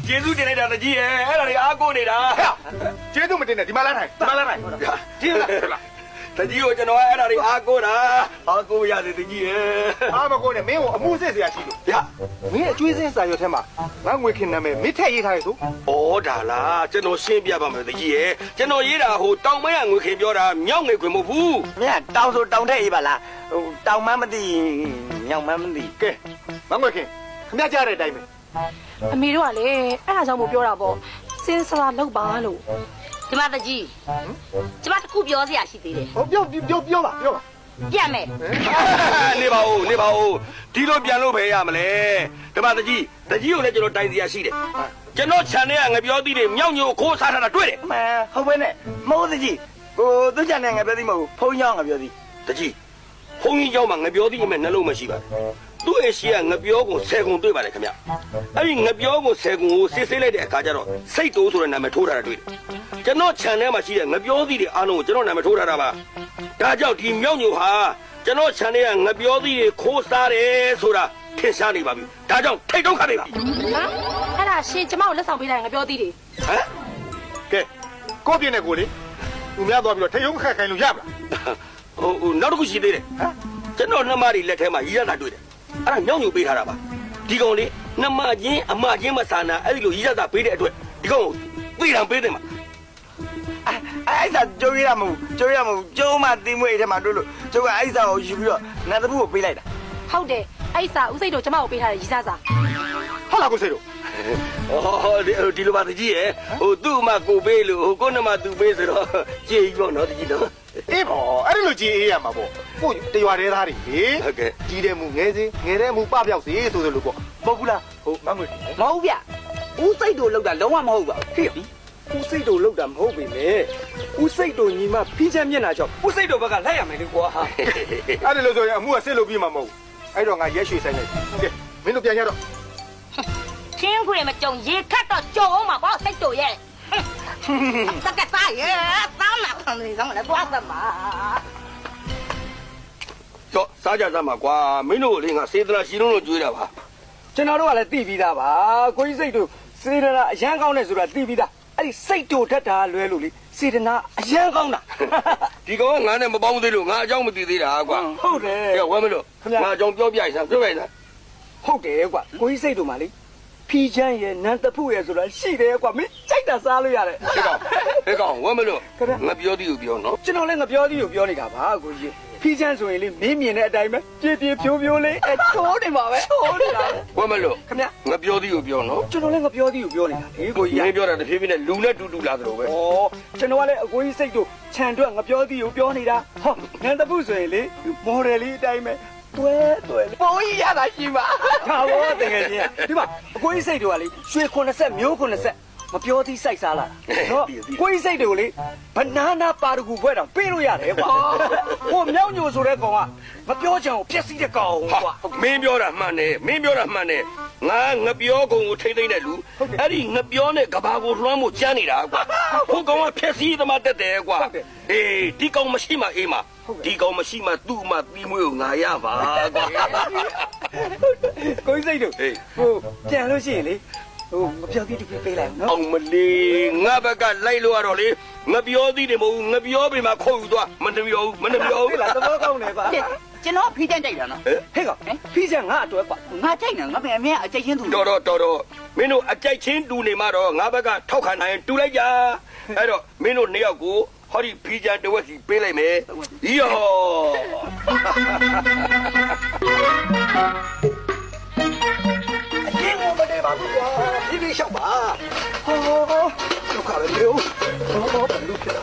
ကျေးဇူးတင်လိုက်တာတကြီးရဲ့အဲ့ဒါတွေအားကိုးနေတာ ကျေးဇူးမတင်နဲ့ဒီမှာလာနိုင်ဒီမှာလာနိုင်ဒီလား တကြီးကိုကျွန်တော်အဲ့ဒါတွေအားကိုးတာအားကိုးရတယ်တကြီးရဲ့ အားမကိုနဲ့မင်းကိုအမှုစစ်စရာရှိလို့ ဗျာ မင်းအကျွေးစင်းစာရွက်ထဲမှာငါငွေခင်နာမည်မင်းထည့်ရေးထားရဆို ဩဒါလားကျွန်တော်ရှင်းပြပါမယ်တကြီးရဲ့ကျွန်တော်ရေးတာဟိုတောင်မရငွေခင်ပြောတာမြောက်ငွေခွင်မဟုတ်ဘူး မင်းတောင်ဆိုတောင်ထက်ရေးပါလားဟိုတောင်မှမသိမြောက်မှမသိ ကဲငါငွေခင်ခမကြတဲ့အတိုင်းပဲ အမေတို့ကလေအဲ့ဒါကြောင့်မို့ပြောတာပေါ့စင်းစလာလောက်ပါလို့ ကျမတကြီးကျမတခုပြောစရာရှိသေးတယ် ဟောပြောပါ ပြတ်မယ် နေပါဦးဒီလိုပြန်လို့ပဲရမလဲဓမ္မတကြီးကိုလည်းကျွန်တော်တိုင်စရာရှိတယ်ကျွန်တော်ခြံထဲကငပြောသီးတွေမြောက်ညို့ခိုးစားထားတာတွေ့တယ် မဟုတ်ပဲနဲ့မဟုတ်သေးကြီးကိုသူချန်နဲ့ငါပြောသည်မဟုတ်ဖုန်းကြောင်းငါပြောသည် တကြီးဘုန်းကြီးเจ้าမှာငပြောသီးမဲ့နှလုံးမရှိပါဘူးသူ့ရဲ့ရှိကငပြောကို10ခုတွေ့ပါတယ်ခင်ဗျအဲ့ဒီငပြောကို10ခုကိုစစ်ဆေးလိုက်တဲ့အခါကျတော့စိတ်တိုးဆိုတဲ့နာမည်ထိုးထားတာတွေ့တယ်ကျွန်တော်ခြံထဲမှာရှိတဲ့ငပြောသီးတွေအားလုံးကိုကျွန်တော်နာမည်ထိုးထားတာပါဒါကြောင့်ဒီမြောက်ညိုဟာကျွန်တော်ခြံထဲကငပြောသီးတွေခိုးစားတယ်ဆိုတာထင်ရှားနေပါပြီဒါကြောင့်ထိတ်တုံးခါနေပါ ဟမ်အဲ့ဒါရှင်ကျမကိုလက်ဆောင်ပေးလိုက်ငါပြောသေးတယ် ဟမ် ကဲကိုပြင်းနဲ့ကိုလေသူများသွားပြီးတော့ထရုံးခက်ခိုင်လို့ရမလား ဟိုနောက်တစ်ခုရှိသေးတယ်ဟမ်ကျွန်တော်နှမတွေလက်ထဲမှာရီးရတာတွေ့တယ်အဲ့ဒါမြောက်ညိုပေးထားတာပါဒီကောင်လေးနှမချင်းအမချင်းမဆာနာအဲ့ဒီလိုရီးရတာပေးတဲ့အတွက်ဒီကောင်ကိုပေးတယ်ပေးတယ်မှာ အဲ့ဒါကျိုးရမဟုတ်ကျိုးမှတင်းမွေးထဲမှာတို့လို့ကျိုးကအဲ့ဒါကိုယူပြီးတော့နတ်တပူကိုပေးလိုက်တာ ဟုတ်တယ်အဲ့စာဦးစိတ်တို့ကျမကိုပေးထားတဲ့ရီစားစာ ဟုတ်လားကိုစိတ်တို့ ဒီလိုပါတကြီးရဲ့ဟိုသူ့အမကိုပေးလို့ဟိုကိုနှမသူပေးဆိုတော့ကြည်ကြီးပေါ့နော်တကြီးတော့ အေးပေါ့အဲ့ဒီလိုကြည်အေးရမှာပေါ့ကိုတရွာတဲသားတွေလေ ဟုတ်ကဲ့ ကြီးတဲ့မူငယ်စေငယ်တဲ့မူပပြောက်စေဆိုလိုပေါ့မဟုတ်ဘူးလားဟုတ်မငွေ မဟုတ်ဗျဦးစိတ်တို့လောက်တာလုံးဝမဟုတ်ပါဘူးဖြစ်ပြီ ဦးစိတ်တို့လောက်တာမဟုတ်ပေမဲ့ဦးစိတ်တို့ညီမဖိချမ်းမျက်နှာကြောင့်ဦးစိတ်တို့ဘက်ကလိုက်ရမယ်လေကွာဟာ အဲ့ဒီလိုဆိုရင်အမှုကစစ်လို့ပြီးမှာမဟုတ်ဘူးအဲ့တော့ငါရက်ရွှေဆိုင်လိုက်ကဲမင်းတို့ပြန်ရတော့ ခင်းခွေမကြုံရေခတ်တော့ကြုံအောင်မှာပေါ့စိတ်တို့ရဲ့တက်ကစားရဲ့သားနာခံနေဆောင်လည်းသွားသမှာ တော့စားကြစမ်းပါကွာမင်းတို့လေးငါစေတနာရှိလုံးလို့ကြွေးတာပါ ကျွန်တော်တို့ကလည်းသိပြီးသားပါကိုကြီးစိတ်တို့စေတနာအရန်ကောင်းတယ်ဆိုတာသိပြီးသားအဲ့ဒီစိတ်တို့ထက်တာလွဲလို့လေစေတနာအရန်ကောင်းတာ ဒီကောင်ကငါနဲ့မပေါင်းသေးလို့ငါအကြောင်းမသိသေးတာကွာ ဟုတ်တယ် ကဲဝဲမလို့ငါအကြောင်းပြောပြရစမ်းပြောပြရစမ်း ဟုတ်တယ်ကွာကိုကြီးစိတ်တို့မှာလေဖီချမ်းရဲ့နန်းတဖုရဲ့ဆိုတာရှိတယ်ကွာမင်းကြိုက်တာစားလို့ရတယ် ဒီကောင်ဝဲမလို့ငါပြောသည်ကိုပြောနော် ကျွန်တော်လည်းငပြောသည်ကိုပြောနေတာပါကိုကြီးဖီချမ်းဆိုရင်လေမင်းမြင်တဲ့အတိုင်းပဲပြေပြေဖြိုးဖြိုးလေးအချိုးနေမှာပဲချိုးနေတာပဲ ဝဲမလို့ ခင်ဗျ ငါပြောသည်ကိုပြောနော် ကျွန်တော်လည်းငပြောသည်ကိုပြောနေတာလေကိုကြီး မင်းပြောတာတဖြည်းဖြည်းနဲ့လူနဲ့တူတူလာသလိုပဲ ဩကျွန်တော်ကလည်းအကိုကြီးစိတ်တို့ခြံတွက်ငပြောသည်ကိုပြောနေတာဟောနန်းတဖုဆိုရင်လေမော်ဒယ်လေးအတိုင်းပဲတွဲလေးပုံကြီးရတာရှိပါဒါဘောတကယ်ချင်းဒီမှာအကိုကြီးစိတ်တို့ကလေရွှေ80မျိုး80မပြောသေးစိုက်စားလာနော်ကိုကြီးစိတ်တွေကိုလေဘနာနာပါရဂူဘွဲတောင်ပေးလို့ရတယ်ကွာဟိုမြောက်ညိုဆိုတဲ့ကောင်ကမပြောချင်အောင်ပြက်စီးတဲ့ကောင်ကွာ မင်းပြောတာမှန်တယ်ငါငပြောကုန်ကိုထိမ့်သိမ့်တဲ့လူအဲ့ဒီငပြောနဲ့ကဘာကိုလွှမ်းဖို့ကြမ်းနေတာကွာဟိုကောင်ကဖြက်စီးသမားတက်တယ်ကွာအေးဒီကောင်မရှိမှအေးမှဒီကောင်မရှိမှသူ့မှပြီးမွေးကိုငါရပါကွာ ကိုကြီးစိတ်တို့ဟိုပြန်လို့ရှိရင်လေဟိုမပြောသေးတူပေးလိုက်နော် အောင်မလေးငါဘက်ကလိုက်လို့ရတော့လေငပြောသည်တယ်မဟုတ်ဘူးငပြောပေမှာခုတ်ယူသွားမနှပြောဘူး ဟဲ့လားသဘောကောင်းတယ်ပါ ကျွန်တော်ဖိချမ်းကြိုက်တာနော် ဟဲ့ကောင်ဖီးချင်ငါအတွက်ကွာ ငါကြိုက်တယ်ငါပြန်အမြဲအကြိတ်ချင်းသူ တော်မင်းတို့အကြိုက်ချင်းတူနေမှတော့ငါဘက်ကထောက်ခံနိုင်တူလိုက်ကြအဲ့တော့မင်းတို့နှစ်ယောက်ကိုဟောဒီဖီးချန်တဝက်စီပေးလိုက်မယ်ယော အရင်ကမတည်းပါဘူးကွာဒီလိုရှောက်ပါဟောဒုက္ခပဲလေဟောဘယ်လိုဖြစ်လဲ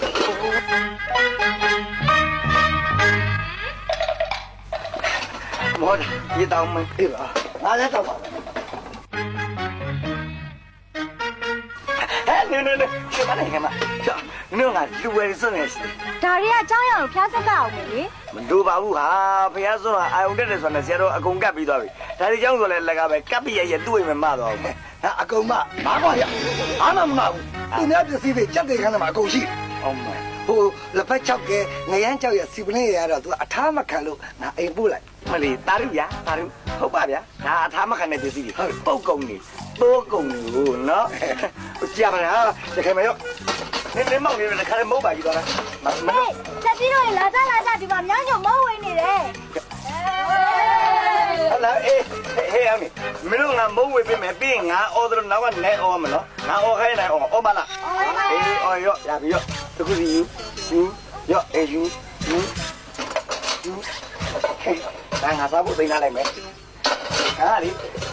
မော်ဒီတောင်းမအေးပါငါလည်းတော့ပါဟဲ့နေရှင်းမနေကမချောနင်ကလူဝဲစွနေစီ ဒါတွေကအเจ้าရအောင်ဖျားဆက်ကအောင်မယ်လေ မတို့ပါဘူးဟာဖះစွန်းအာယုံတက်တယ်ဆိုတော့ဆရာတော်အကုန်ကပ်ပြီးသွားပြီဒါဒီကြောင့်ဆိုလဲလက်ကပဲကပ်ပြီးရဲ့သူ့အိမ်မှာမသွားဘူး ဟာအကုန်မဘာကွာရအားမမဘူးသူများပစ္စည်းတွေကြက်တဲ့ခန်းထဲမှာအကုန်ရှိ အောင်မ ဟိုလက်ဖက်ချောက်ကဲငရမ်းချောက်ရစီပလင်းရရတော့သူအထားမခံလို့ငါအိမ်ပို့လိုက် မလီတာရုဗျာတာရုဟုတ်ပါဗျာဒါအထားမခံတဲ့ပစ္စည်းတွေပုတ်ကုန်နေတိုးကုန်နေလို့နော်ကြာပါလားတကယ်မရောနင်းမောင်နေတယ်ခါလေးမဟုတ်ပါကြီးတော့လားမလို့ ချက်ပြီးတော့လာကြဒီမှာမြောင်းညုံမဝင်နေတယ် ဟလာဟေးအမေမင်းတို့ငါမုံဝေးပေးမယ်ပြီးရင်ငါအော်တယ်နောက်ကနေအော်မနော်ငါအော်ခိုင်းနိုင်အော်ပါလားအေးအော်ရောရပြီရောတခုစီယူရောအေးယူဒါငါစားဖို့သိမ်းထားလိုက်မယ်ဟာလေ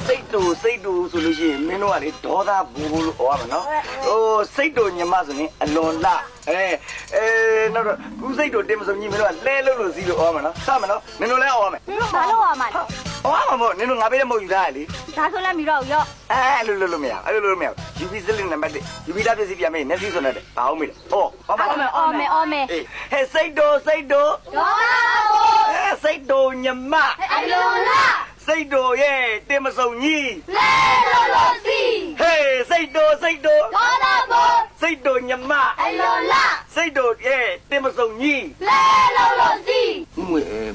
စိတ်တူဆိုလို့ရှိရင်မင်းတို့ကလေဒေါသဘူးလို့ဟောမှာနော်ဟိုစိတ်တူညမဆိုရင်အလွန်လှနောက်တော့ခုစိတ်တူတင်မစုံကြီးမင်းတို့ကလဲလို့စီလို့ဟောမှာနော်စမယ်နော်မင်းတို့လဲဟောမယ် ဘာလို့ရမှာလဲ ဟောမှာမို့နင်တို့ငါပေးတဲ့မဟုတ်ယူသားလေ ဒါဆိုလည်းမီတော့ရော့ လို့မရအဲ့လိုမရယူပြီးစလင်းနံပါတ်1ယူပြီးသားပစ္စည်းပြမေးမျက်စိဆိုနေတယ်ဘာအောင်မေးလဲဟောပါ အော်မယ် ဟဲ့စိတ်တူ ဒေါ်လာကို စိတ်တူညမ အလိုလား စိတ်တူရဲ့တင်မစုံကြီး လဲလို့စီ ဟေးစိတ်တူ ဒေါ်လာကို စိတ်တူညမ အလိုလား စိတ်တူရဲ့တင်မစုံကြီး လဲလို့စီ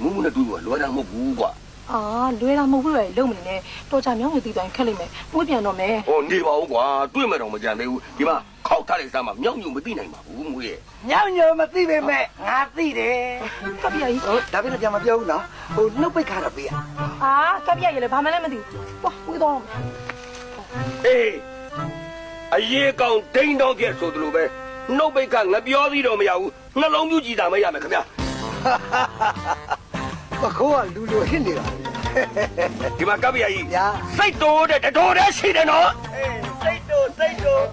မူနဲ့တူကလွယ်တာမဟုတ်ဘူးကွာ အာလွယ်တာမဟုတ်ဘူးလေလုံမနေနဲ့တော်ကြမြောင်းဝင်တီးတိုင်းခက်လိုက်မယ်မှုပြန်တော့မယ် ဟောနေပါဦးကွာတွေ့မဲ့တော့မကြံသေးဘူးဒီမှာခောက်ထားလိုက်စားမှမြောက်ညုံမသိနိုင်ပါဘူးမွေးရဲ့ ညောင်ညိုမသိပေမဲ့ငါသိတယ် ကပ်ပြကြီး ဟုတ်ဒါပြင်ပြန်မပြောဘူးနော်ဟိုနှုတ်ပိတ်ခါတော့ပေးရ အာကပ်ပြကြီးလည်းဘာမှလည်းမသိဘူးဝါဝေးတော့ အေးအရေးကောင်ဒိန်းတော့ကျဆိုသလိုပဲနှုတ်ပိတ်ကငပြောသေးတော့မရဘူးနှလုံးပြူကြည်တာမရမယ်ခင်ဗျာ ပခိုးကလူလိုဟစ်နေတာ ဒီမှာကပ်ပြကြီး ညာ စိတ်တိုးတဲ့တော်တဲ့ရှိတယ်နော် စိတ်တူ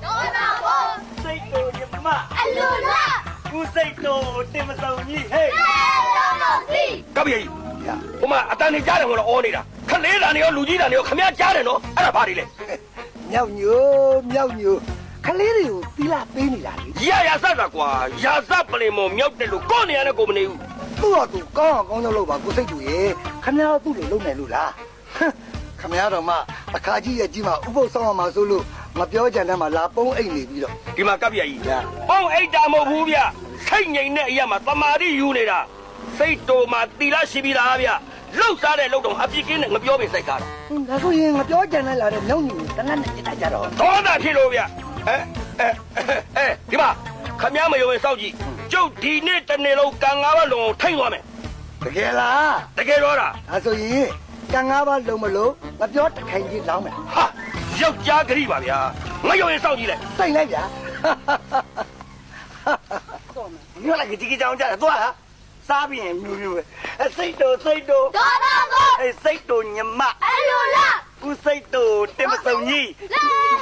ဒေါ်လာကို စိတ်တူညမ အလိုလား กูစိတ်တူတင်မစုံကြီးဟေး လဲလို့စီ ကပ်ပြကြီးဟိုမှာအတန်နေကြားတယ်ကတော့အော်နေတာခလေးတာနေရောလူကြီးတာနေရောခင်ဗျားကြားတယ်နော်အဲ့ဒါဘာတွေလဲ မြောက်ညိုခလေးတွေကိုသီလာပေးနေတာလေ ရစတာကွာရာစပလင်မောမြောက်တယ်လို့ကိုနေရတဲ့ကိုမနေဘူး သူ့တော့သူကောင်းအောင်လုပ်ပါကိုစိတ်တူရေခမရသူ့လိုလုပ်နိုင်လို့လားခမရတော့မှအခါကြီးရဲ့ကြီးမှဥပုပ်ဆောင်ရမှာဆိုလို့မပြောကြတဲ့မှာလာပုံးအိတ်နေပြီးတော့ ဒီမှာကပ်ပြကြီးပေါင်းအိတ်တာမဟုတ်ဘူးဗျစိတ်ငြိမ်တဲ့အရာမှာတမာတိယူနေတာစိတ်တော်မှာတီလာရှိပြီလားဗျလှုပ်စားတဲ့လှုပ်တော့အပြစ်ကင်းနဲ့ငပြောပင်စိတ်ကားတာ ဒါဆိုရင်မပြောကြတဲ့လာတဲ့မြောက်ညိုတနတ်နဲ့ကြတော့ ဒေါသဖြစ်လို့ဗျဒီမှာခမည်းမယုံရင်စောက်ကြည့်ကျုပ်ဒီနေ့တနေ့လုံးကန်၅ပါးလုံးထိမ့်သွားမယ် တကယ်လား တကယ်တော့တာ ဒါဆိုရင်ကံ၅ပါးလုံးမလို့မပြောတခိုင်ကြီးလောင်းမယ် ဟာယောက်ျားဂရိပါဗျာမယုံရင်စောက်ကြည့်လိုက် စိတ်လိုက်ဗျာ ညလာကြီးကြောင်ကြတယ်သွားဟာစားပြီးရင်မျိုးပဲစိတ်တူ ဒေါ်လာကို စိတ်တူညမ အလိုလား กูစိတ်တူတင်မစုံကြီး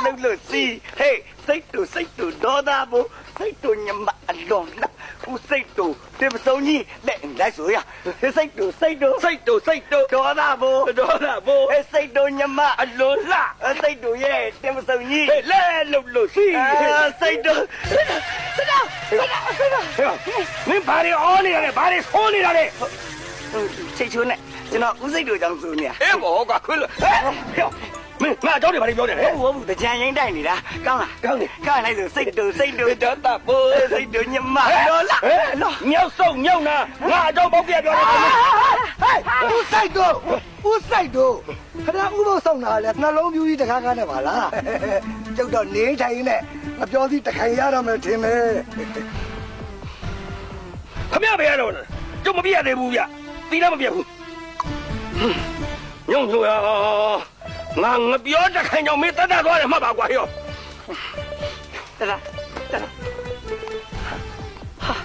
လှုပ်လို့စီဟေးစိတ်တူဒေါသဘူစိတ်တူညမအလုံးလားกูစိတ်တူတင်မစုံကြီးလက်လိုက်ဆိုရစိတ်တူ စိတ်တို့ ဒေါသဘူ ဒေါသဘိုး စိတ်တူညမ အလွန်လှ စိတ်တူရဲ့တင်မစုံကြီး လဲလှုပ်လို့စီ စိတ်တူ မင်းဘာတွေအော်နေရလဲဘာတွေဆိုးနေတာလဲ ချိတ်ချိုးနဲ့ကျွန်တော်ဦးစိတ်တူကြောင့်စုနေရ အေးဘောကခွေးလို့မင်းငါအကြောင်းတွေဘာတွေပြောနေလဲ ဟုတ်ဘူးတကြံရင်တိုက်နေတာကောင်းလား ကောင်းတယ် ကောင်းလိုက်ဆိုစိတ်တူ ဒေါသဘိုး စိတ်တူညမလောလား မြောက်စုံညောက်နာငါအကြောင်းပေါက်ပြပြောတယ် ဟဲ့ဦးစိတ်တို့ခဏဥပုပ်ဆောင်တာလေနှလုံးပြူးကြီးတကားကားနဲ့ပါလားကျုပ်တော့နေထိုင်နဲ့မပြောသေးတခိုင်ရတော့မယ်ထင်မယ် ခမရပဲရတော့ကျုပ်မပြရသေးဘူးဗျသီးလည်းမပြဘူးညုံညိုရငါငပြောတခိုင်ကြောင့်မင်းတတ်တတ်သွားတယ်မှတ်ပါကွာဟေ့ တလားဟာ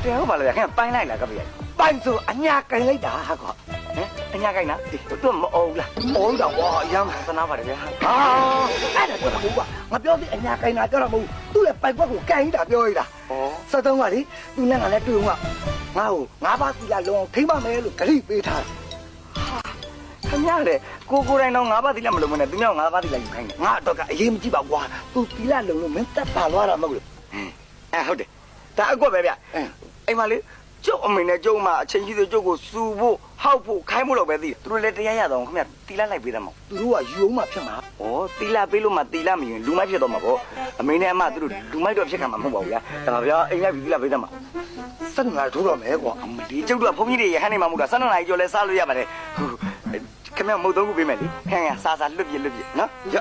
တရားဘာလဲခင်ပိုင်းလိုက်လားကဗျာ ပိုင်ဆိုအညာကင်လိုက်တာဟာကော ဟမ်အညာကိုင်းလားသူမအောင်လား အော်တော့ဝါရမ်း သနာပါတယ်ဗျာ ဟာအဲ့ဒါပြောတာမဟုတ်ပါငါပြောသေးအညာကင်တာပြောတာမဟုတ်သူ့ရဲ့ပိုင်ဘက်ကိုကင်တာပြောရတာ ဩ စက်တုံးကလေသူနဲ့ငါလည်းတွေ့ဦးကငါ့ကိုငါးပါးစီလာလုံးထိမ့်ပါမယ်လို့ဂရိပေးထားတယ် ခင်ဗျားလေကိုတိုင်းတော့၅ပါးတိလက်မလုံးမနဲ့သူမြောက်၅ပါးတိလက်ယူခိုင်းတယ် ငါတော့ကအရေးမကြီးပါကွာသူတီလာလုံးလို့မင်းတက်ပါသွားတာမဟုတ်လို့ ဟုတ်တယ်ဒါအကွက်ပဲဗျအိမ်မှာလေ ကျုပ်အမေနဲ့ကျုပ်မအချင်းကြီးတို့ကျုပ်ကိုစူဖို့ဟောက်ဖို့ခိုင်းဖို့တော့ပဲသိတယ်သူတို့လည်းတရားရတော့ခင်ဗျတီလာလိုက်ပေးတယ်မောင် သူတို့ကယူအောင်မှဖြစ်မှာ ဩတီလာပေးလို့မှတီလာမရင်လူမိုက်ဖြစ်တော့မှာပေါ့အမေနဲ့အမသူတို့လူမိုက်တော့ဖြစ်ခံမှာမဟုတ်ပါဘူးဗျာဒါဗျာအိမ်လိုက်ပြီးတီလာပေးတယ်မှာ စက်ငါထိုးတော့မယ်ကွာ ဒီကျုပ်တို့ကဘုန်းကြီးတွေရဟန်းနေမှာမဟုတ်တာ12နာရီကျော်လဲစားလို့ရပါတယ်ခင်ဗျမဟုတ်တော့ဘူးပေးမယ်လေဟဲ့စားလွတ်ပြနော် ရ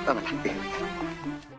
တမလား